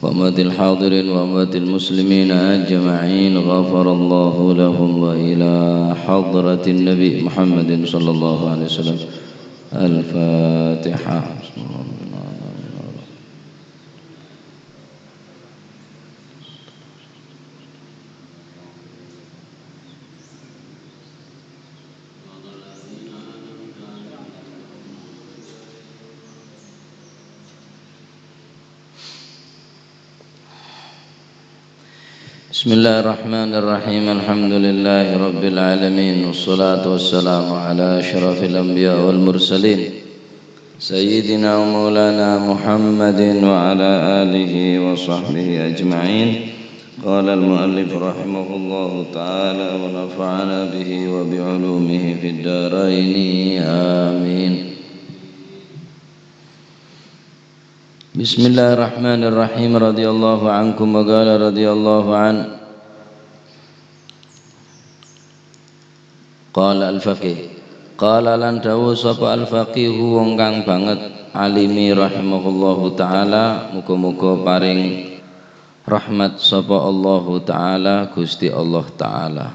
وأموات الحاضرين وأموات المسلمين أجمعين غفر الله لهم. وإلى حضرة النبي محمد صلى الله عليه وسلم الفاتحة. Bismillahirrahmanirrahim. Alhamdulillahi rabbil alamin. Wassalatu wassalamu ala asyrafil anbiya wal mursalin Sayyidina wa maulana Muhammadin wa ala alihi wa sahbihi ajma'in. Qala al-muallif rahimahullahu ta'ala wa nafa'ana bihi wa bi'ulumihi fid dharain. Amin. Bismillahirrahmanirrahim. Radhiyallahu ankum wa qala radhiyallahu an. Qala al-faqih. Qala lan dawu sapa al-faqih wong kang banget alimi rahimahullahu taala, muga-muga paring rahmat sapa Allahu taala Gusti Allah taala.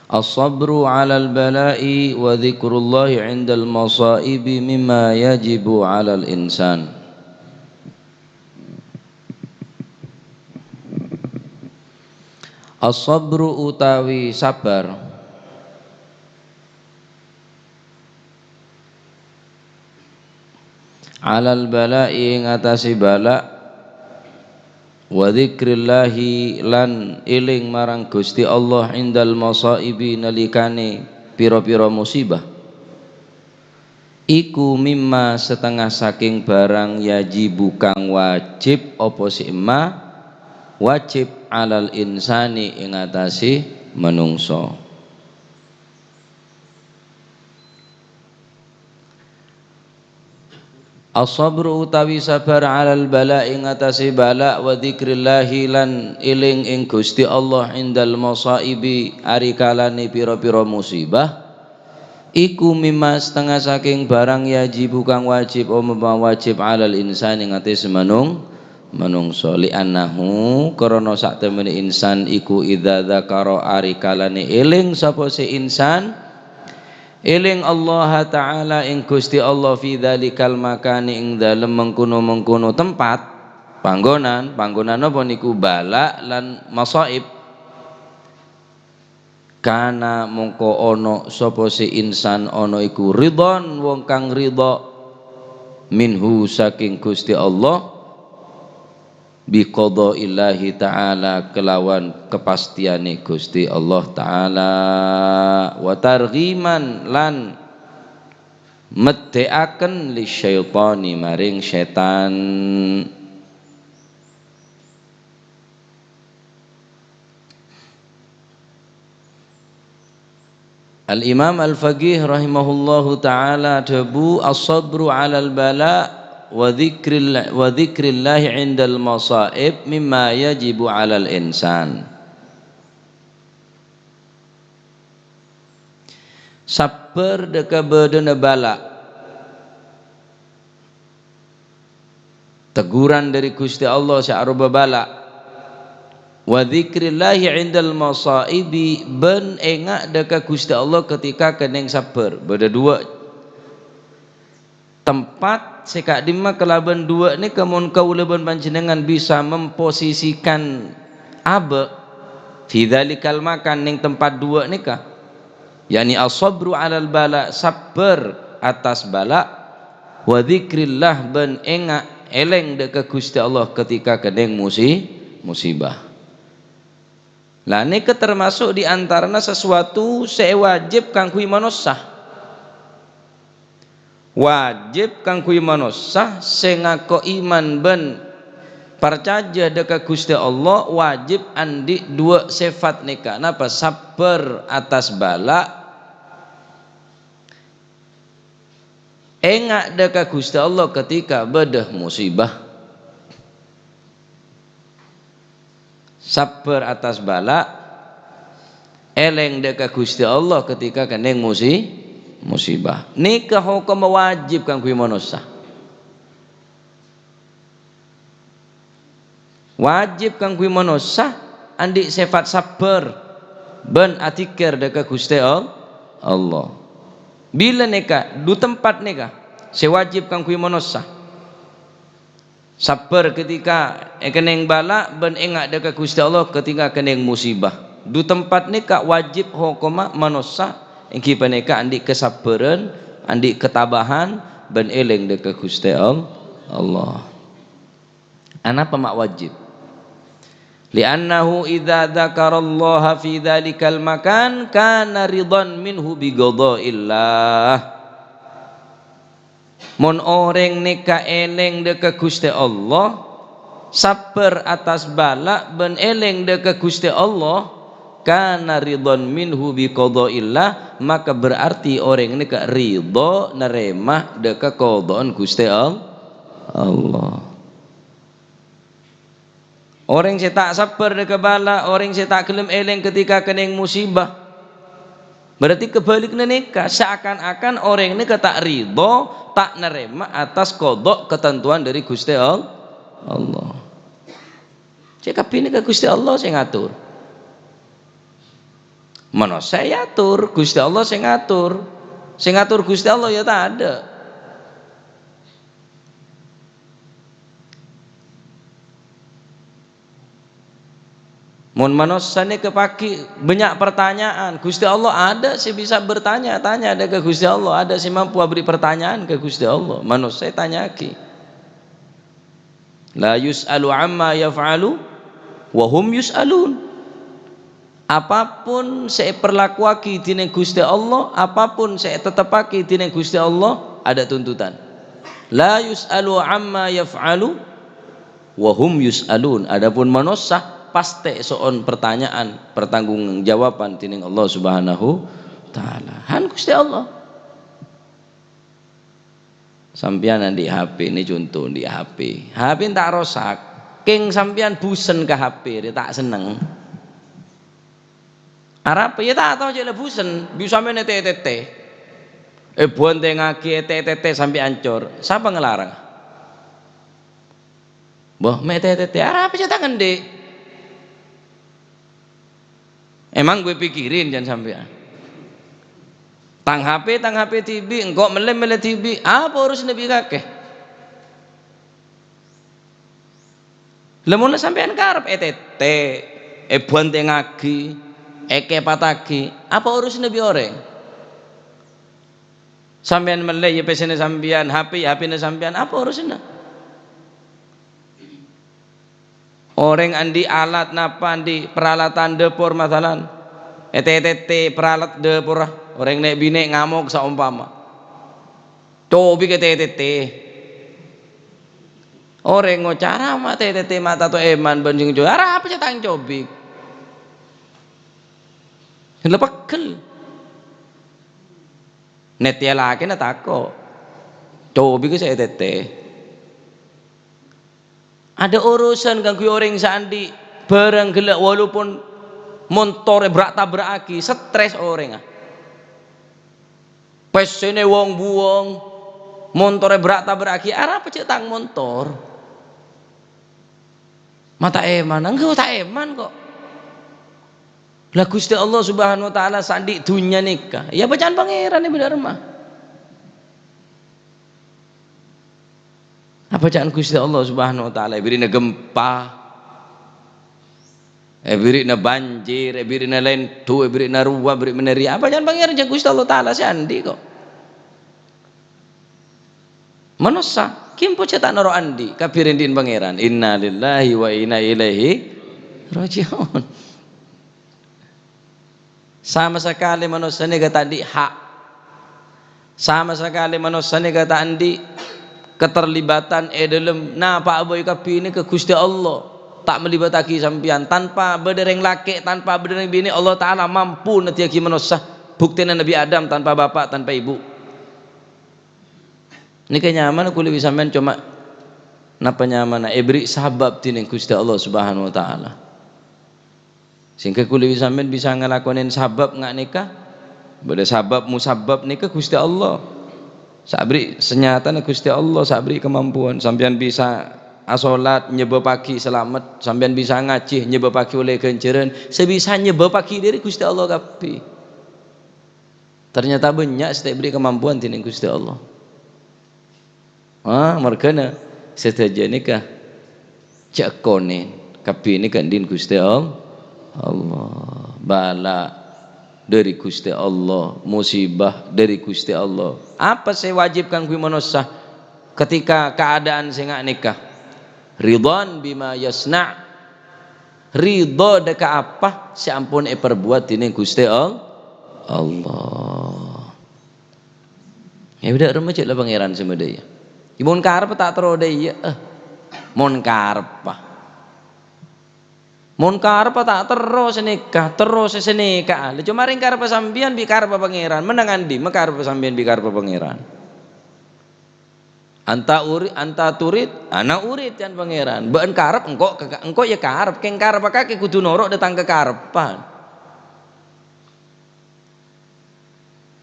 As-sabru 'alal bala'i wa dzikrullahi 'indal masaibi mimma yajibu 'alal insan. As-sabru utawi sabar alal bala'i ngatasi bala wa dzikrillahi lan iling marang Gusti Allah indal masaibi nalikane pira-pira musibah iku mimma setengah saking barang yajibu kang wajib apa sih ma wajib alal insani ing atase menungso. As-sabru utawi sabar alal bala ing atase bala wa dzikrillahi lan iling ing Gusti Allah indal masaibi ari kalane pira-pira musibah iku mimma setengah saking barang yajibu kang wajib wajib alal insani ing atase menungso li annahu karena sak temene insan iku idza dzakara ari kalane eling sapa si insan eling Allah taala ing Gusti Allah fi dzalikal makani ing dalem mengkono-mengkono tempat panggonan apa niku bala lan masaib kana mongko ana sapa si insan ana iku ridon wong kang ridha minhu saking Gusti Allah biqadaillahi ta'ala kelawan kepastiane Gusti Allah ta'ala wa targhiman lan medheaken li syaitani maring setan. Al-Imam Al-Faqih rahimahullahu ta'ala dabu as-sabru 'alal bala wa dzikrillahi 'indal masaib mimma yajibu 'alal insan. Sabar deka bedena bala teguran dari Gusti Allah sa'aruba bala wa dzikrillahi 'indal masaibi ben engak deka Gusti Allah ketika keneng sabar beda dua tempat sekak dima kelaban dua ni kemun kaulaban panjenengan bisa memposisikan abe fi dzalikal makan ning tempat dua ni kah yakni as-sabru 'alal bala sabar atas bala wa dzikrillah ben engak eleng deka Gusti Allah ketika keneng musibah. Lah ni termasuk di antaranya sesuatu sewajib kang kuwi manusia wajib kang kuwi manusia sing ngako iman ben percaya deka Gusti Allah wajib andi dua sifat nikah napa sabar atas bala engak deka Gusti Allah ketika bedah musibah sabar atas bala eleng deka Gusti Allah ketika keneng musibah. Nikah hukum wajib kang kuwi manusia. Wajib kang kuwi manusia andi sifat sabar ben atikir deka Gusti Allah. Bila nikah du tempat nikah sewajib kang kuwi manusia. Sabar ketika keneng bala ben ingat deka Gusti Allah ketika keneng musibah. Du tempat nikah wajib hukuma manusia engki panika andi kesabaran, andi ketabahan ben eling deka Gusti Allah. Anapa mak wajib? Li'annahu idza dzakarallaha fi dzalikal makan kana ridhan minhu bi qadaillah. Mun orang nikah eling deka Gusti Allah, sabar atas bala ben eling deka Gusti Allah, kana ridhan minhu bi qadaillah, maka berarti orang nikah ridho nerema deka qadaan Gusti Allah. Orang saya tak sabar deka bala, orang saya tak gelem eling ketika keneng musibah, berarti kebaliknya nikah seakan-akan orang ini tak ridho, tak nerima atas kodok ketentuan dari Gusti Allah. Cekap ini ke Gusti Allah saya ngatur. Mana saya atur, Gusti Allah saya ngatur. Saya ngatur Gusti Allah ya tak ada. Mun manusia ni kepaki banyak pertanyaan. Gusti Allah ada sih bisa bertanya-tanya ada ke Gusti Allah, ada sih mampu beri pertanyaan ke Gusti Allah. Manusia tanya ki. La yus'alu amma yaf'alu wa hum yus'alun. Apapun saya perlakuaki tineng Gusti Allah, apapun saya tetapaki tineng Gusti Allah, ada tuntutan. La yus'alu amma yaf'alu wa hum yus'alun. Adapun manusia pasti soal pertanyaan pertanggungjawaban tining Allah Subhanahu taala. Han Gusti Allah. Sampian di HP ini contoh di HP. HP tak rosak. King sampian busen ke HP dia tak seneng. Arab ya tak tahu je busen, bisa men TTT. Bonte ngaki TTT sampai ancur. Siapa ngelarang? Boh me TTT Arab aja tangan dek. Emang gue pikirin jangan sampai tang HP TV engkau melem TV apa urus Nabi kakek lemon sampean karep ETT bonte ngagi eke patagi apa urus Nabi orang sampean meleh ya pesene sampean HP ne sampean apa urusnya orang andi alat napa andi peralatan dapur masalan ETT peralat dapur orang nek bine ngamuk saumpama cobi ke ETT orang ngocara mah ETT mata to eman banjing jo ara apa cetang cobi lepegel net ya laki na tako cobi ke ETT. Ada urusan ganggu orang sandi barang gelak walaupun montore berak tabraki stres orang pesene wong buong montore berak tabraki arah pecek tang montor mata eman enggak tak eman kok lah Gusti Allah Subhanahu wa taala sandi dunya nikah ya bacaan pangeran ini benar mah apa bacaan Gusti Allah Subhanahu wa taala birina gempa birina banjir birina lentu birina ruwa birina ria apa bacaan pangeran jeung Gusti Allah taala sandi kok manusia kimpo cetak naro andi kapirin din pangeran inna lillahi wa inna ilaihi rajiun sama sekali manusia ni kata andi hak sama sekali manusia ni kata andi keterlibatan dalam napa aboy kapi ini ke Gusti Allah tak melibataki sampian tanpa berdereng laki tanpa berdereng bini Allah taala mampu natiaki manusia buktinya Nabi Adam tanpa bapak tanpa ibu ini kenyaman aku lebih sampean cuma napa nyaman beri sabab tining Gusti Allah Subhanahu wa taala sehingga aku lebih sampean bisa ngelakonin sabab ngak nikah Bade sabab musabab nika Gusti Allah. Sabri senyatana Gusti Allah, sabri kemampuan sampean bisa asolat nyebabaki selamat, sampean bisa ngaji nyebabaki oleh kenceran, sebisa nyebabaki dari Gusti Allah kabeh. Ternyata banyak setiap beri kemampuan tining Gusti Allah. Margana sedaja nikah cakone kabeh nikah din Gusti Allah. Bala dari Gusti Allah, musibah dari Gusti Allah. Apa saya wajibkan kui manusia ketika keadaan saya nggak nikah? Ridwan bima yasna, ridho deka apa si ampun perbuat ini Gusti Allah. Ya udah remaja lah pangeran semedaya. Imun karep tak terode ya, mon karep. Mun karep tak terus nikah, terus senikah. Cuma ring karep sampean bi karep pangeran, menangan di karep sampean bi karep pangeran. Anta turid, ana urid kan pangeran. Beun karep engko ya karep, keng karep kake kudu norok datang ke karepan.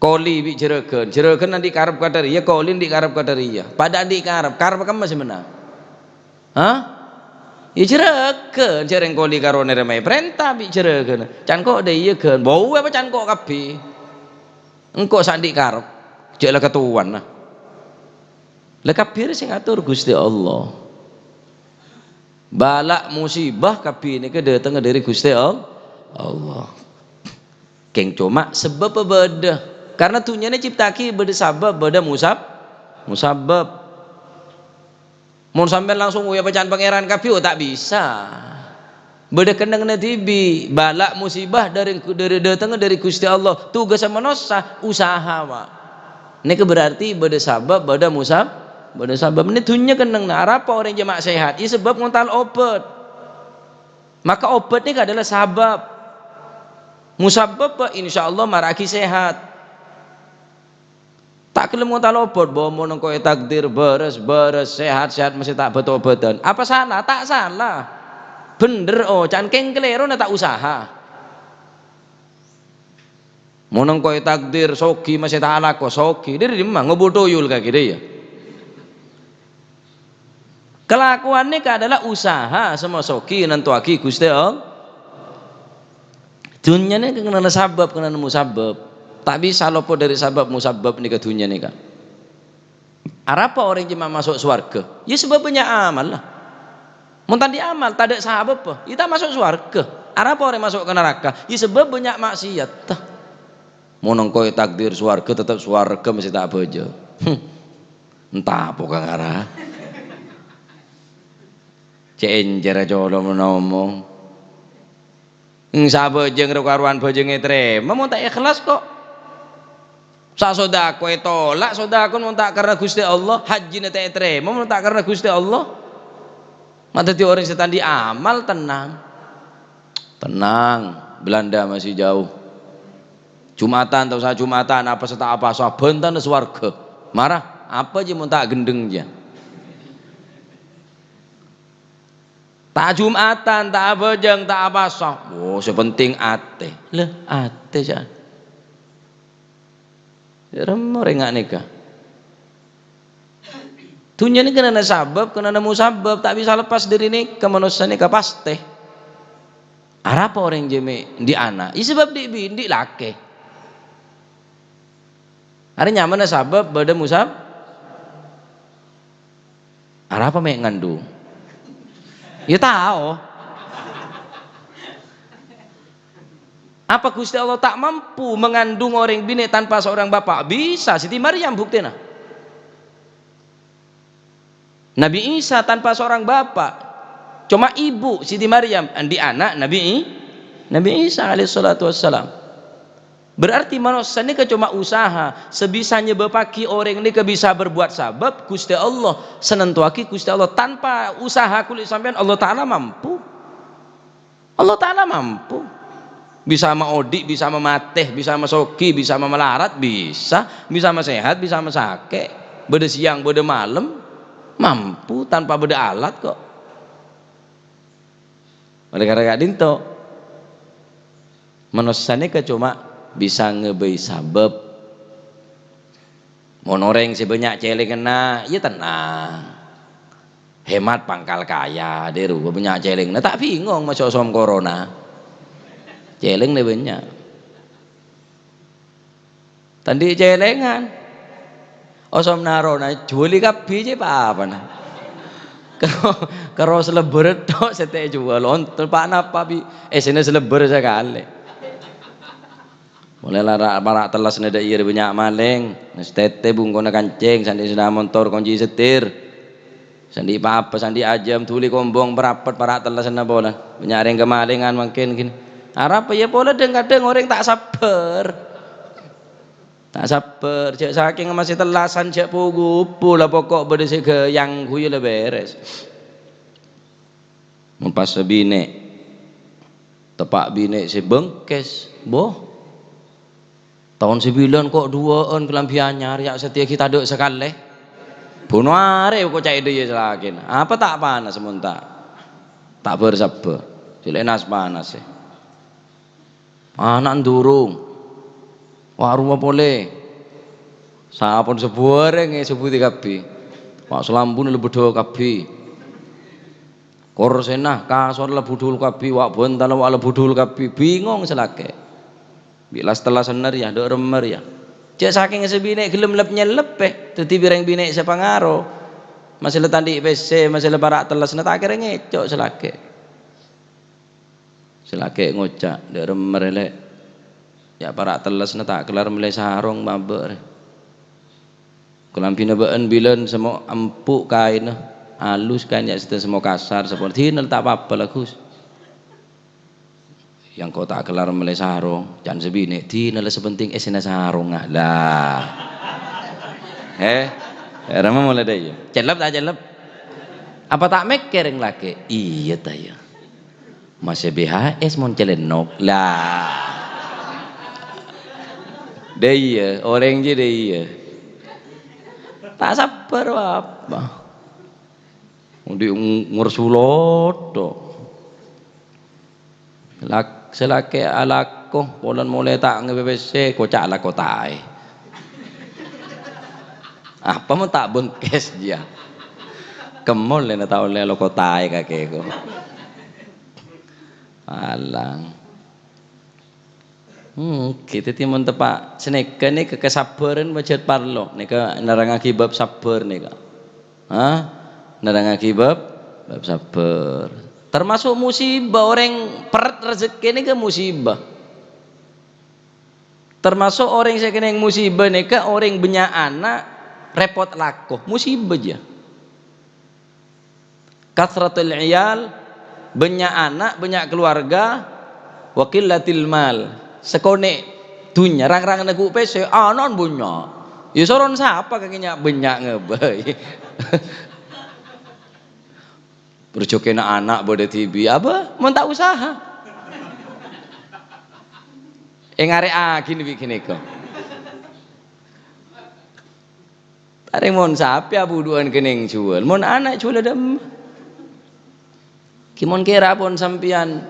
Koli bi jeregen nanti karep kadariya, kolin di karep kadariya. Pada di karep kan masih menang. Ya jeregen jareng koli karo neremai perintah bi jeregen. Can kok de ieu gen, bau apa can kok kabeh. Engko sandi karep, jek lah ketuan nah. Lah kabeh sing ngatur Gusti Allah. Balak musibah kabeh niki dateng dari Gusti Allah. Keng cuma sebab beda. Karena tunyane ciptaki beda sabab, beda musabab. Mau sampai langsung ya bacaan pangeran kabeh tak bisa. Beda kendang tibi, balak musibah dari datang dari Gusti Allah. Tugas manusia usaha wa. Ini berarti beda sabab, beda sabab. Ini dunia kendang apa orang jemaah sehat? Ini sebab ngontal obat. Maka obat ini adalah sabab. Musabab insya Allah maraki sehat. Tak kelem ngontal obat bawa monong kowe takdir beres sehat masih tak betul-betul. Apa salah? Tak salah. Bener can keng kelero na tak usaha. Monong kowe takdir soki masih tak ala ko soki. Dari dimana ngobodoyul kaki dia. Kelakuan ini adalah usaha sama soki nantuaki Gusti Allah. Dunia ini kena sabab kena musabab. Tak bisa lopo dari sabab musabab ni ke dunia ni kan. Apa orang cuma masuk surga? Ya sebabnya amal lah. Muntan di amal tak ada sabab apa? Kita masuk surga. Apa orang masuk ke neraka? Ya sebab banyak maksiat. Monong kowe takdir surga tetap surga masih tak bejo. Entah apa kang arah. Cenjer aja lo ngomong. Sabe jeung karuan bojenge trema mun tak ikhlas kok. Sak sodako tolak sodako mun tak karena Gusti Allah, haji nate trema mun tak karena Gusti Allah. Mata ti orang setan di amal tenang. Belanda masih jauh. Jumatan atau sa Jumatan apa seta apa sabentan swarga. Marah apa aja mun tak gendeng aja. Tak Jumatan, tak bejeng, tak apa sah. Oh, sepenting ate. Lah, ate jan. Remo rengak nikah. Dunia ini kena sabab, kena musabab, tak bisa lepas dari nikah manusia nikah pasti. Apa orang jeme di anak? Ini sebab di laki. Hari nyaman sabab, bada musab. Apa mek ngandung? Ya tahu. Apa Gusti Allah tak mampu mengandung orang bini tanpa seorang bapak? Bisa. Siti Maryam buktinya. Nabi Isa tanpa seorang bapak. Cuma ibu Siti Maryam di anak Nabi Isa alaihissalatu wassalam. Berarti manusia ini cuma usaha. Sebisanya bapaki orang ini bisa berbuat sabab Gusti Allah senentuaki Gusti Allah tanpa usaha kulit sampean Allah Ta'ala mampu. Allah Ta'ala mampu. Bisa maodik, bisa memateh, bisa masoki, bisa memelarat, bisa sehat, bisa sakit, beda siang, beda malam, mampu tanpa beda alat kok. Oleh karena dinto, manusia ini cuma bisa ngebei sabab monoreng sebanyak celeng kena ya tenang hemat pangkal kaya deru banyak celeng nah tak bingung masuk som corona celeng deh banyak tadi celengan osom narona juali kapi je apa nah kalau selebar tok sete jual ontel pak napa bi sini selebar sekali mulai lara para telas nada iya banyak maling nestete bungkona kancing sandi sudah motor kunci setir sandi apa sandi ajam tuli kombong berapat para telas na bola banyak yang kemalingan makin gini arap ya pola kadang orang tak sabar cek saking masih telasan cek pugu pula pokok berdesi ke yang kuyu le beres mempas sebine tepak bine si bengkes boh tahun 9 kok 2an kelampiannya riak setia kita duk sekali bunuh are kok cak ide selakin apa tak panas sementara tak bersabar cilenas panas ya anak durung warung apa boleh sapon sebuareng sebuti kapi pak selambun lebih doa kapi korsenah kasor lebih dulu kapi wak bontal wak lebih dulu kapi bingung selake bila setelah senar ya dok remer ya cek saking sebine gelem lep nyelep teti bireng bine sepangaro masih letandi PC masih lebarak telas nak akhirnya ngecok selake ngocak dok remer elek ya para telas na tak kelar mulai sarong mabar kelampi nabaan bilan semua empuk kain halus kain ya sudah semua kasar seperti ini tak apa-apa lah Gus yang kau tak kelar mulai sarong jangan sebine di nala sepenting esena sarong lah ramah mulai dah ya celap tak celap apa tak mekereng laki iya taya masih BHS mon celenok lah dia orang je dia tak sabar apa udah ngursulot selake alako polan mulai tak nge-BBC kocak ala kotai apa mau tak bengkes dia kemol lena tahu lelo kotai kakekku alang kita timun tepak seneka ni kesabaran macet parlo ni ke narang akibab sabar ni ke narang akibab sabar termasuk musibah orang peret rezeki ni ke musibah termasuk orang saya kena musibah ni ke orang banyak anak repot laku musibah je kathratul iyal banyak anak banyak keluarga wakilatil mal sekone dunya rang-rang nagu pese anon bunya ya soron siapa kakinya banyak ngebay berjokena anak pada TV apa mau tak usaha ngare gini bikin kok tarik mon sapi abuduan kening jual mon anak jual dem kimon kira pun sampian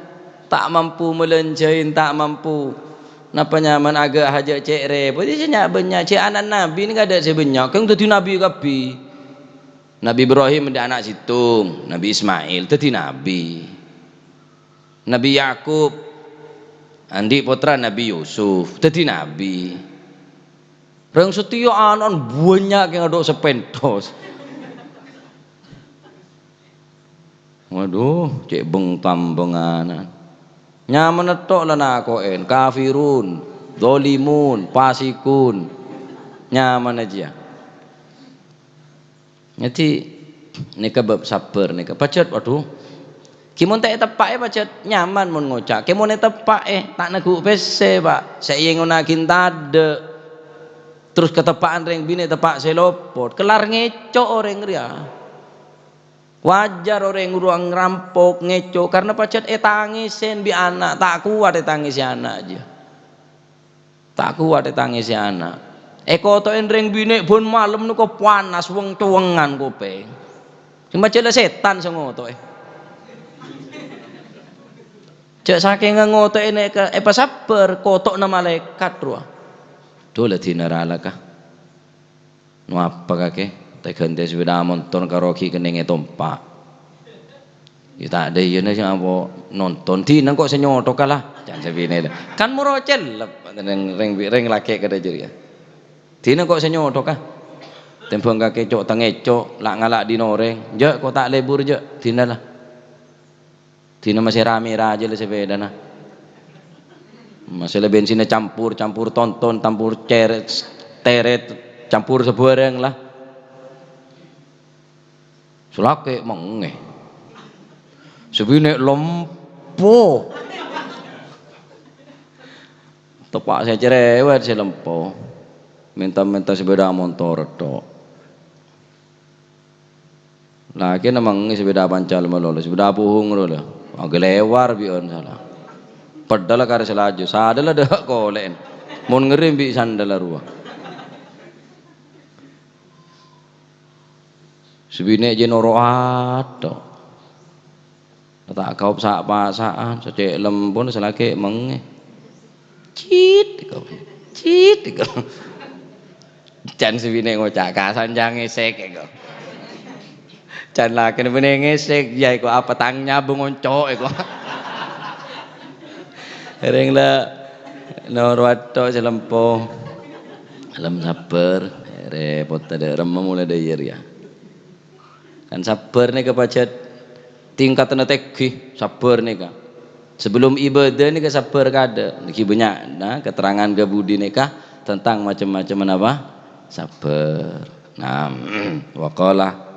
tak mampu melenjain tak mampu napa nyaman agak haja cek repot dia nyak banyak cek anak nabi ni ada sebanyak kan tadi nabi kapi Nabi Ibrahim ada anak situng Nabi Ismail tadi nabi Nabi Yakub andi putra Nabi Yusuf tadi nabi rang setia anon banyak yang ada sepentos waduh cek beng tambenganan nyaman tok lah nakoen kafirun zolimun pasikun nyaman aja nanti nika bab sabar nika pacet waduh kimon tak tepak pacet nyaman mun ngocak kimon tepak tak nagu PC pak saya ngonakin tade terus ketepaan ring bini tepak selopot kelar ngecok orang ria wajar orang ruang ngerampok ngecok karena pacet tangisin bi anak tak kuat tangisi anak aja tak kuat tangisi anak koto ring bini pun malam nu kok panas wong tuwengan kopeng cuma cela setan sengoto Cek saking ngotek ini apa sabar kotok na malaikat ruah. Dole dinarala kah. Nu apa kake? Tegante sepeda motor karo ki kenenge tompak. Ya tak ada iya sing apa nonton dinan kok senyoto kalah. Jan sepine. Kan murocel ring laki kada jur ya. Dinan kok senyoto kah? Tembang kake cok tengecok lak ngalak dinoreng. Je kok tak lebur je dinan lah. Dinan masih rame aja lah sepeda nah. Masalah bensinnya campur tonton, campur ceret, teret, campur sebarang lah. Sulake mengeh. Sebine lempo. Tepak saya cerewet si lempo. Minta sepeda motor tok. Lagi namang sepeda pancal melolo, sepeda puhung lho. Agak lewar bion salah. Padahal kare selaju, sadala dah kolen. Mun ngerimbi sandala ruah. Sebine jenoro ato. Tak kau sak pasaan, secek lempun selake menge. Cit kau. Jan sebine ngocak kasan jang ngesek kau. Jan laki bene ngesek ya iku apa tang nyabung oncok iku. Ring la norwato selempo. Alam sabar repot ada remem mulai dayar ya. Kan sabar nih kepacat tingkatan tegih sabar nih kak. Sebelum ibadah nih ke sabar kada. Niki banyak nah keterangan gabudi nih kak tentang macam-macam apa sabar. Nah waqala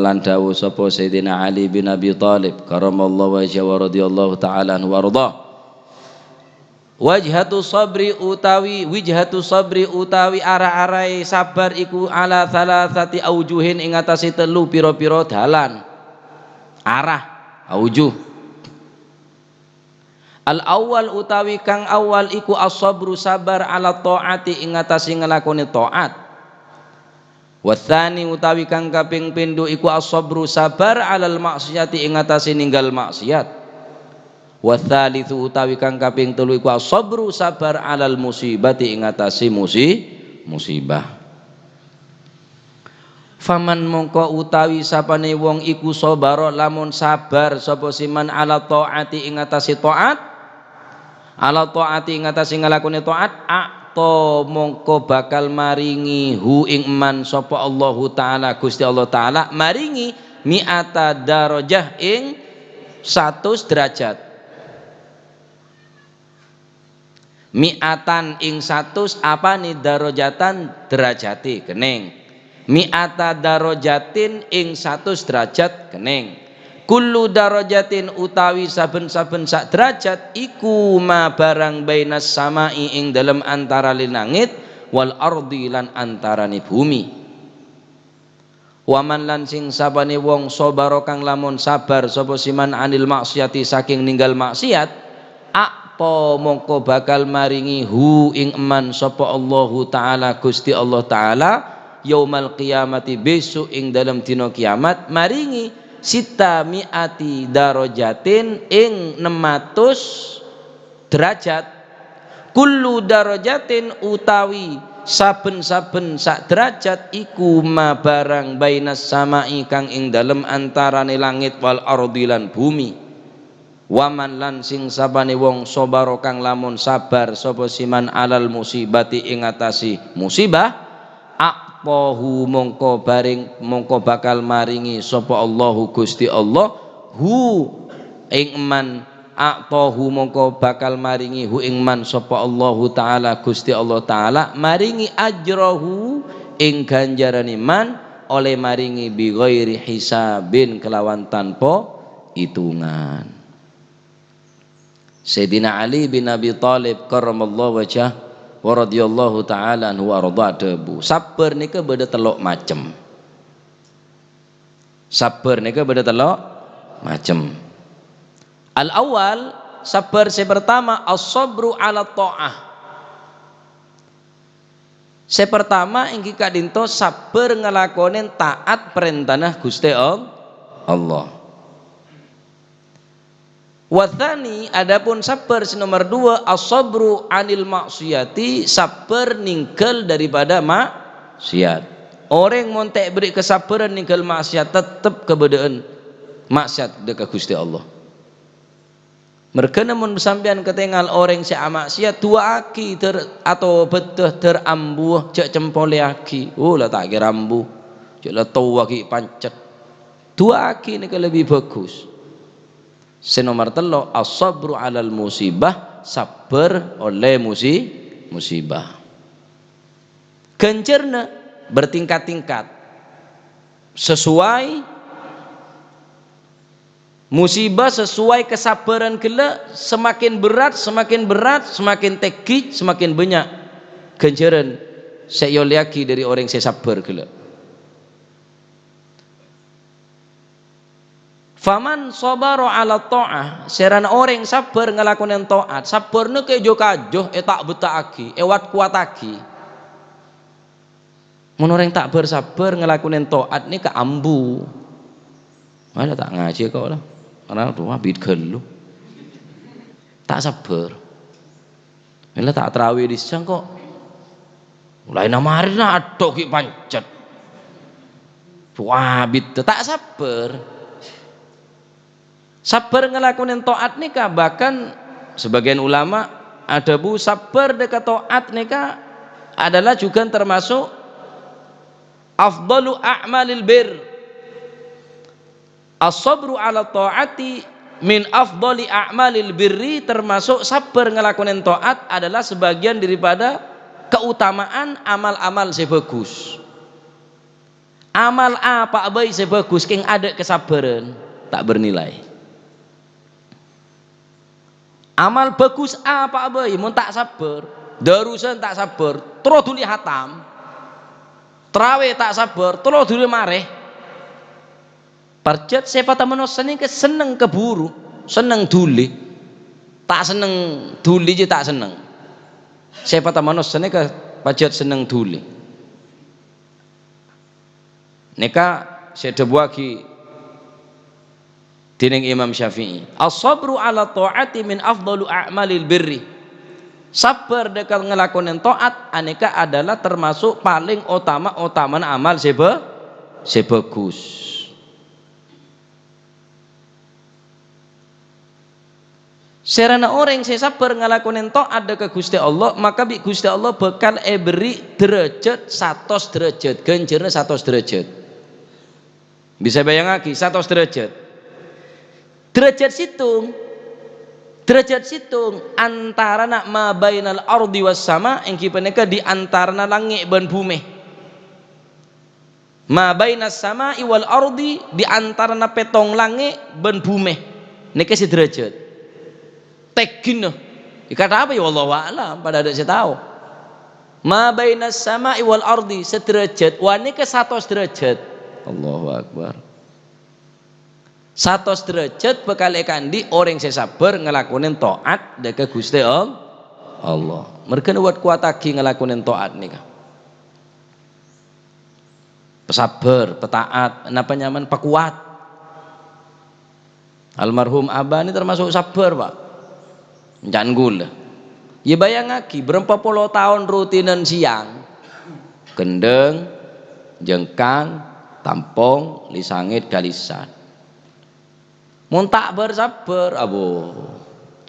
lan dawu sapa Sayyidina Ali bin Abi Thalib karamallahu wajhahu wa radhiyallahu ta'ala anhu warda. Wijhatu sabri utawi ara-arai sabar iku ala thalathati aujuhin ing atase telu pira-pira dalan arah aujuh. Al awal utawi kang awal iku as-sabru sabar ala taati ing atase nglakoni taat. Watsani utawi kang kaping pindho iku as-sabru sabar alal maksiyati ing atase ninggal maksiat. Watsalitsu utawi kang kaping telu iku as-sabru sabar alal musibati ing atase musibah. Faman mongko utawi sapane wong iku sabara lamun sabar sapa siman ala taati ing atase taat ala taati ing atase nglakoni taat akto mongko bakal maringi hu ing man sapa Allahu taala Gusti Allah taala maringi mi'ata darajah ing 100 derajat. Mi'atan ing 100 apa nih darajatan derajati kening. Mi'ata darajatin ing 100 derajat kening. Kullu darajatin utawi saben-saben sak derajat iku ma barang bainas samai ing dalam antara langit wal ardi lan antarane bumi. Waman lan sing sabane wong sabara kang lamun sabar sapa siman anil maksiati saking ninggal maksiat apa mongko bakal maringi hu ing eman sapa Allahu taala Gusti Allah taala yaumal qiyamati besok ing dalam dina kiamat maringi sita mi'ati darajatin ing 600 derajat. Kullu darajatin utawi saben-saben sak derajat iku ma barang bainas samai kang ing dalem antarane langit wal ardi lan bumi. Waman lan sing sabane wong sabara kang lamun sabar sapa siman alal musibati ing atasi musibah aqpahu mongko bakal maringi sapa Allahu Gusti Allah hu ing man aqpahu mongko bakal maringi hu ing man sapa Allahu taala Gusti Allah taala maringi ajrahu ing ganjarane man oleh maringi bi ghairi hisabin kelawan tanpa hitungan. Sayyidina Ali bin Abi Thalib karramallahu wajhah wa radhiyallahu ta'ala anhu warda debu. Sabar nika beda telok macem. Sabar nika beda telok macem. Al awal sabar pertama as-sabru ala ta'ah. Pertama ingki kadinto sabar ngelakonin taat perintah Gusti Allah. Wathani adapun sabar nomor 2 as-sabru anil maksiyati, sabar ninggal daripada maksiat. Orang montek beri kesabaran ninggal maksiat tetap kebedaan maksiat dekat Gusti Allah. Mereka namun sampean ketinggal orang si maksiat dua aki atau beteh terambuh cek cempole aki. Oh lah tak kira ambuh. Cek lah tahu aki pancet. Dua aki ni lebih bagus. Senomor telo as-sabru alal musibah, sabar oleh musibah. Gencerna bertingkat-tingkat sesuai musibah, sesuai kesabaran gila, semakin berat semakin tegih, semakin banyak genceran saya liaki dari orang saya sabar gila. Faman sabara ala ta'ah, serana orang sabar ngelakuin taat, sabarnya kayak jokajoh tak betaki wat kuat aki. Mun orang tak bersabar ngelakuin taat ni ke ambu. Mana tak ngaji kau lah. Karena tuh abid gelu. Tak sabar. Mila tak terawih di siang kok. Mulai namarin adok ki pancet. Abid tak sabar. Sabar ngelakuin taat nikah, bahkan sebagian ulama ada bu sabar dekat taat nikah adalah juga termasuk afdalu a'malil bir. As-sabru ala ta'ati min afdali a'malil birri, termasuk sabar ngelakuin taat adalah sebagian daripada keutamaan amal-amal sebagus. Amal apa baik sebagus king ada kesabaran tak bernilai. Amal bagus apa baik mun tak sabar, darusan tak sabar, terus duli hatam. Terawih tak sabar, terus duli mareh. Parjat sifat manusia ini seneng keburu, seneng duli, tak seneng duli je tak seneng. Sifat manusia ini parjat seneng duli. Neka sedebuaki dining Imam Syafi'i. As-sabru ala ta'ati min afdalu a'malil birri. Sabar dekat ngelakuin taat aneka adalah termasuk paling utama amal sebagus. Serana orang yang sabar ngelakuin taat dekat Gusti Allah, maka bi Gusti Allah bakal beri derajat 100 derajat, ganjarnya 100 derajat. Bisa bayang lagi 100 derajat. Derajat situng antara nak ma bainal ardi was sama, engki peneka di antara langit dan bumi. Ma bainas sama wal ardi, di antara petong langit dan bumi. Neka si derajat. Tegin dikata apa ya Allah wa'alam, pada ada saya tahu. Ma bainas sama wal ardi sederajat, wa neka 100 derajat. Allahu Akbar. 100 derajat bakal kandi orang yang sabar ngelakuin taat dekat Gusti Allah. Mereka buat kuat lagi ngelakuin taat nih kan. Pesabar, petaat, napa nyaman, pekuat. Almarhum Abah ini termasuk sabar pak. Jangan gula. Ya bayang lagi berapa puluh tahun rutinan siang, gendeng, jengkang, tampong, lisangit, galisan. Mun tak bersabar abo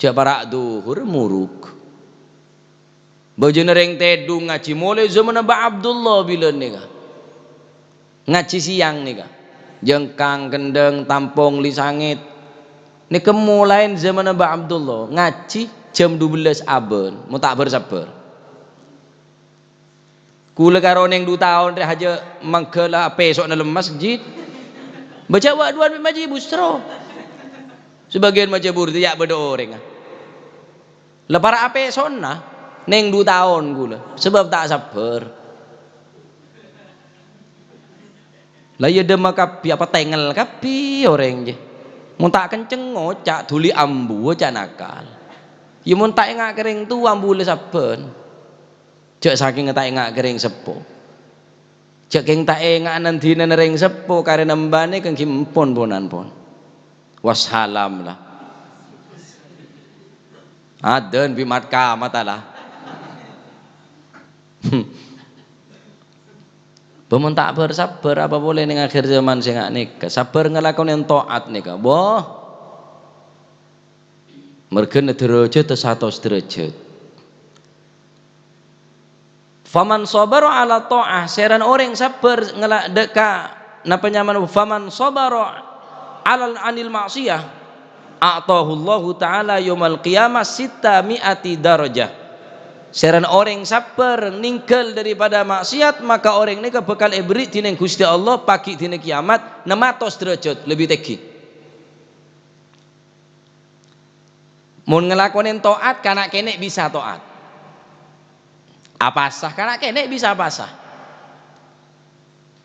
jak parak duhur muruk baju nereng tedung ngaji mulai zaman Mbak Abdullah bila nika ngaji siang nika jengkang gendeng tampung lisangit nika mulai zaman Mbak Abdullah ngaji jam 12 aben mun tak bersabar kula karo neng 2 tahun reh aja mangkela besok dalam masjid baca waduan maji bustro. Sebagian macam burdi ya beda orang. Lepara ape sonna neng 2 tahun gula sebab tak sabar. Lah ya demak kapi apa tengel kapi orang je. Mun tak kenceng ngocak duli ambu cak nakal. Ya mun tak engak kering tu ambu le saben. Cak saking tak engak kering sepo. Cak keng tak engak nanti nereng sepo karena mbane keng kimpon ponan pon. Wassalam lah Aden bimat ka matalah. Pemun tak bersabar apa boleh ning akhir zaman sing nikah. Sabar ngelakon yang taat nikah. Boh. Mergen derajat 100 derajat. Faman sabara ala ta'ah, seran orang sabar ngelak deka napa nyaman faman sabara alal anil maksiyah a'tahu Allah taala yaumul qiyamah 600 darajah. Seran orang sabar ningkel daripada maksiat maka orang ini bakal ibrit dina Gusti Allah pagi dina kiamat 600 derajat lebih tinggi. Mun ngelakonin taat kana kene bisa taat. Apa sah kana kene bisa apa sah.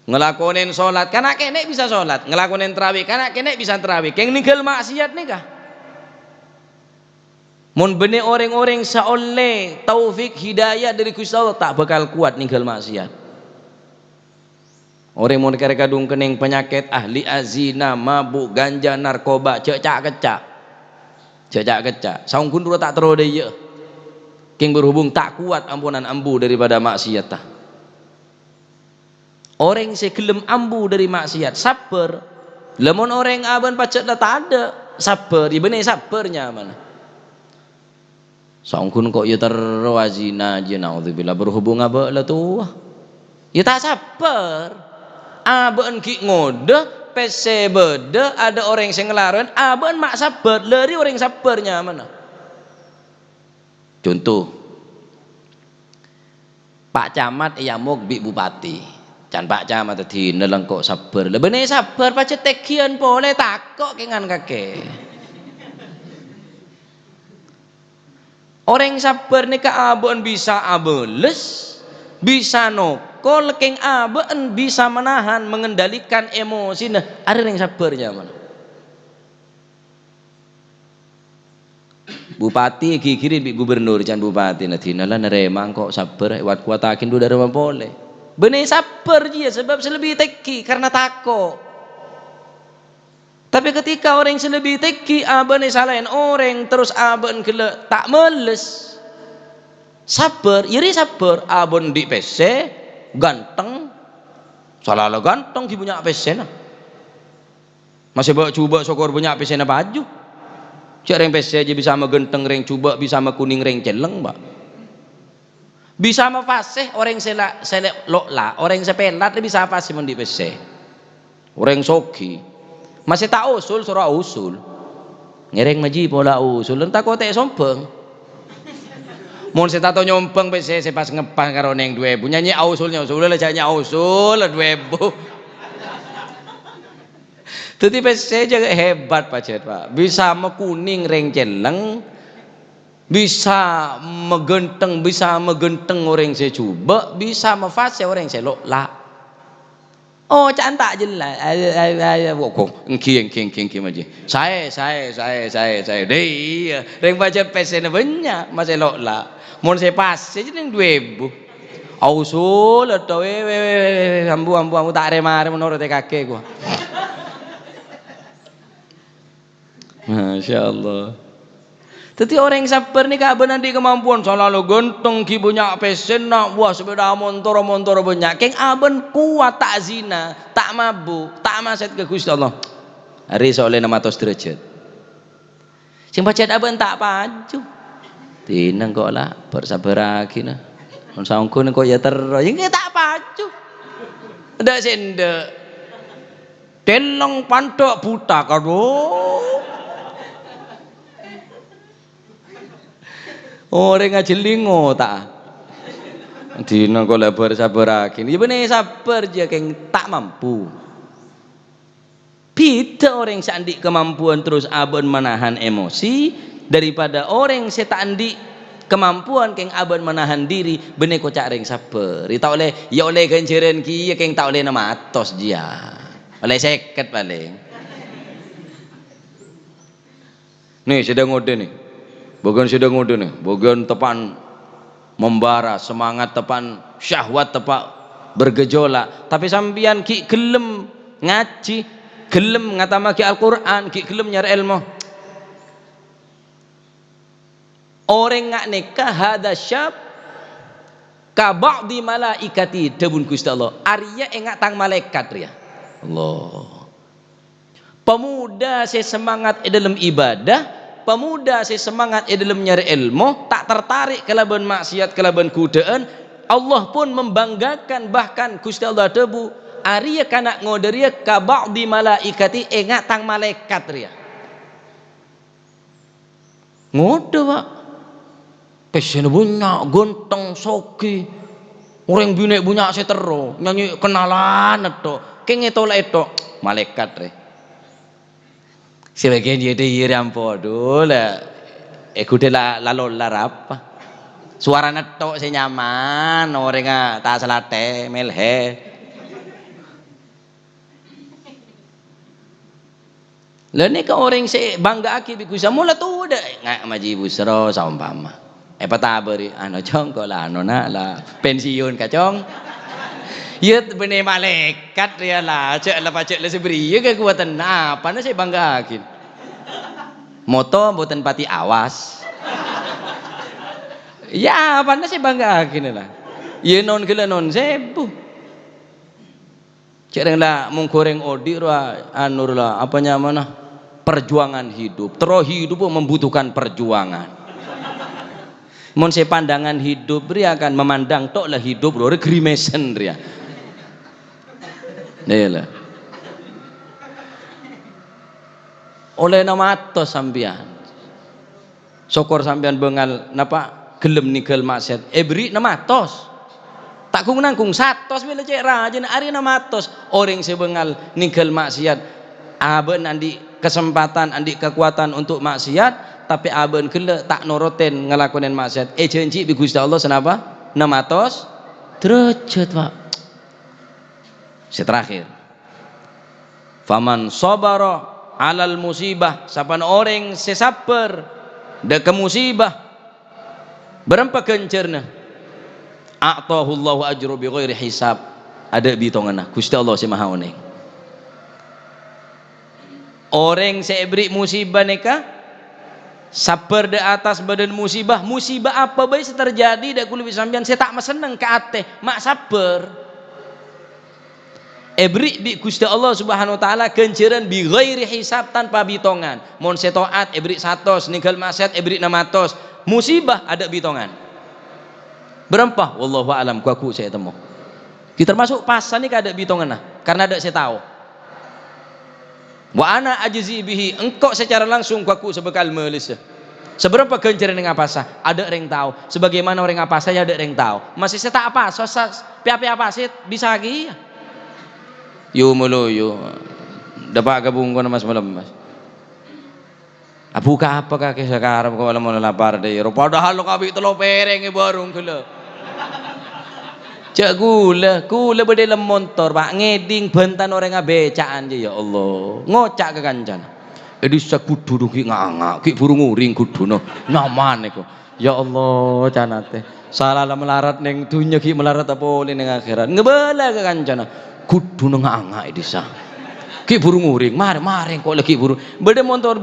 Ngelakonin salat kana kene bisa salat, ngelakonin tarawih kana kene bisa tarawih. Keng ninggal maksiat nikah. Mun benih orang-orang saoleh taufik hidayah dari Gusti Allah tak bakal kuat ninggal maksiat. Orang mun kadung kening penyakit ahli azina, mabuk, ganja, narkoba, cecak-kecak. Cecak-kecak. Saung kun tak terode ye. King berhubung tak kuat ampunan ambu daripada maksiat tah. Orang segelem ambu dari maksiat sabar. Lemon orang aban pacet dah tak ada sabar. Ieu bener sabarnya mana? Saungkun kok ya terwazina aja naudzubillah berhubung apa lah tuh ya tak sabar aben ki ngode PC beda ada orang yang ngelaran aben mak sabar lari orang sabarnya mana contoh Pak Camat yamuk bi bupati can Pak Camat tadi neleng kok sabar lah bener sabar pacet tekian boleh takok kengan kakek. Orang sabar nika aben bisa abeles, bisa nokol, keng aben bisa menahan, mengendalikan emosi. Nah, ada yang sabarnya mana? Bupati kikirin bi gubernur can bupati nanti nala neremang kok sabar, wat kuatakin dulu dari mana boleh. Bener sabar dia sebab selebih teki karena takut. Tapi ketika orang selebih teki aben salahin orang terus aben kele tak meles sabar iri sabar aben di PC ganteng salah ganteng di punya PC nah masih bawa coba sokor punya PC na baju cek reng PC aja bisa megenteng reng coba bisa kuning reng celeng mbak bisa mafasih orang selak lokla orang sepelat bisa fasih di PC orang soki masih tak usul surah usul ngereng maji pola usul entah kau tak sombong mau saya tahu nyompeng pc saya pas ngepas karo neng 2000 nyanyi usulnya usul lah jangan usul 2000 jadi pc jaga hebat pak bisa mekuning reng celeng bisa megenteng orang saya coba bisa mefase orang saya lokla. Oh cantik jelas ayo kok engki aja saya deh reng baca pesen banyak masih lokla mau saya pas aja yang 2000 ausul atau ambu tak remare menurut kakek gua Masya Allah. Jadi orang yang sabar ni kak benar di kemampuan selalu genteng ki punya pesen nak wah sepeda motor banyak keng aben kuat tak zina tak mabuk tak maset ke Gusti Allah hari soalnya 600 derajat sing pacet aben tak paju tinang kok lah bersabar lagi nah saungkun kok ya terus ini tak paju ndak sendek teleng pantok buta kado orang ngajelingo tak dina kok lebar sabar akin ya bener sabar aja keng tak mampu beda orang sandi kemampuan terus aben menahan emosi daripada orang setandi kemampuan keng aben menahan diri bener kocak ring sabar tak oleh ya oleh ganjaran ki ya keng tak oleh nama atos dia oleh seket paling nih sedang ngode nih bagian sedang ngode nih bagian tepan membara semangat tepan syahwat tepak bergejolak tapi sambian ki gelem ngaji gelem ngatamaki Al-Quran ki gelem nyari ilmu orang ngak nikah hada syab ka ba'di malaikati debun Gusti Allah arya engak tang malaikat ya Allah. Pemuda saya semangat dalam ibadah, pemuda saya semangat dalam nyari ilmu, tak tertarik kelaban maksiat kelaban kudaan, Allah pun membanggakan bahkan Gusti Allah debu arya kana ngoderia ka ba'di malaikati engak tang malaikat ya ngode Pak pesen bunyak gonteng soki orang binek bunyak setero nyanyi kenalan itu kenge tolak itu malaikat re sebagian dia dia rampo dulu kude lalu larap suara netok saya nyaman orang tak selate melhe lalu ke orang saya bangga aki biku mula tu udah nggak maji busro saumpama peta beri anu cong kok lah anu nak lah pensiun kacong ya bener malaikat ya lah cek lah pacek lah seberi ya kekuatan apa nah saya bangga akin moto buatan pati awas ya apa nah saya bangga akin lah ya non kela non sebu cek lah mengkoreng odi lah anu lah apanya mana perjuangan hidup terus hidup membutuhkan perjuangan mon se pandangan hidup dia akan memandang tok lah hidup lho regrimesen dia lah oleh nama atos sampean syukur sampean bengal napa gelem ninggal maksiat beri nama atos tak kung nangkung satos bila cek rajin ari nama atos orang sebengal ninggal maksiat aben andi kesempatan andi kekuatan untuk maksiat tapi aben kele tak noroten ngelakonin maksiat janji bi Gusti Allah senapa 600 derajat Pak terakhir faman sabara alal musibah sapan orang sesaper dek musibah berempa kencerna a'tahu Allahu ajru bi ghairi hisab ada bitonganna Gusti Allah si maha oneng orang seberi musibah neka sabar di atas badan musibah apa baik terjadi dak kulit sampean saya tak seneng ke ate mak sabar beri bi Gusti Allah Subhanahu wa taala kenceran bi ghairi hisab tanpa bitongan mon setoat beri 100 ninggal maksiat beri 600 musibah ada bitongan berapa wallahu alam ku saya temu kita termasuk pasan ni kada bitongan nah karena ada saya tahu wa ana ajzi bihi engkau secara langsung ku sebekal melis seberapa kenceran dengan apa sah ada orang tahu sebagaimana orang apa saya ada orang tahu masih saya tak apa sosas piapa apa sih bisa lagi yu mulu yu dapat gabung ko na mas malam mas buka apa kaki sekarang ko wala mo lapar de padahal lo kabi telo pereng barung kula cek gula bede lem motor Pak ngeding bentan orang becaan je ya Allah ngocak ke kancan edisa kudu ki ngangak ki burung uring kudu no nyaman iku ya Allah canate salah melarat neng dunya ki melarat apa oleh neng akhirat ngebala ke kancan kudu ngangak edisa ki burung uring mari kok lagi burung bede motor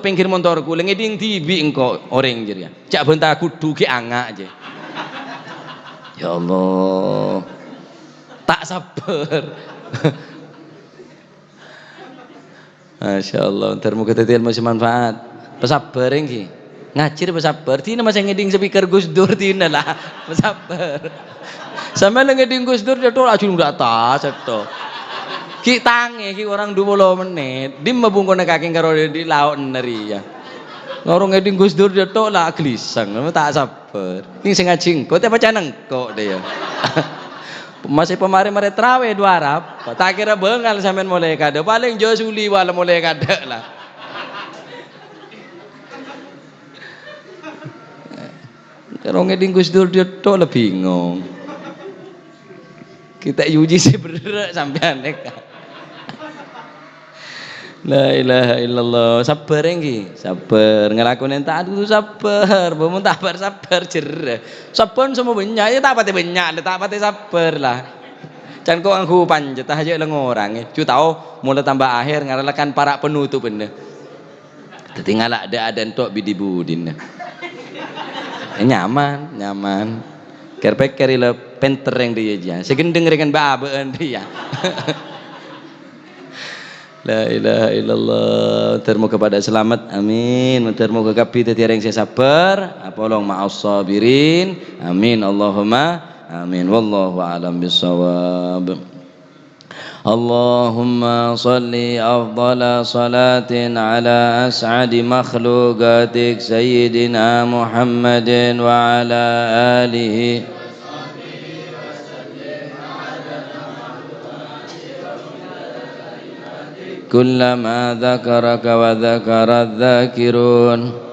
pinggir motorku ngeding tibi engko orang je ya cak bentar kudu ki angak je ya Allah tak sabar Masya Allah ntar muka tetil masih manfaat pesabar ini ngacir pesabar tina masih ngeding speaker Gus Dur tina lah pesabar sampai ngeding Gus Dur dia tolak ajun udah tas itu ki tangi ki orang 20 menit dim mabungkona kaking karo di laut neri ya ngorong ngeding Gus Dur dia tolak gelisang tak sabar ini sing ngajing kok apa caneng kok dia masih pemari-mari trawe dua Arab tak kira bengal sampean mulai kada paling jauh suli wala mulai kada lah kalau ngeding Gus Dur dia tolak bingung kita uji sih bener sampean neka la ilaha illallah sabar engki sabar ngelakuin taat itu sabar bamun tabar sabar jer sabar semua banyak ya tak pati banyak tak pati sabar lah can kok angku panjat aja lang orang cu tahu mulai tambah akhir ngaralakan para penutup bener ketinggalan ada tok bidi budin Nyaman, nyaman. Kerpek kerila pentereng dia aja. Segendeng dengan baabaan dia. La ilaha illallah. Termu kepada selamat, amin. Termu ke kapi tetiareng saya sabar. Apolong ma'as sabirin, amin. Allahumma amin. Wallahu a'lam bissawab. Allahumma salli afdala salatin ala as'adi makhluqatik sayyidina Muhammadin wa ala alihi kullama dzakaraka wa dzakara dzakirun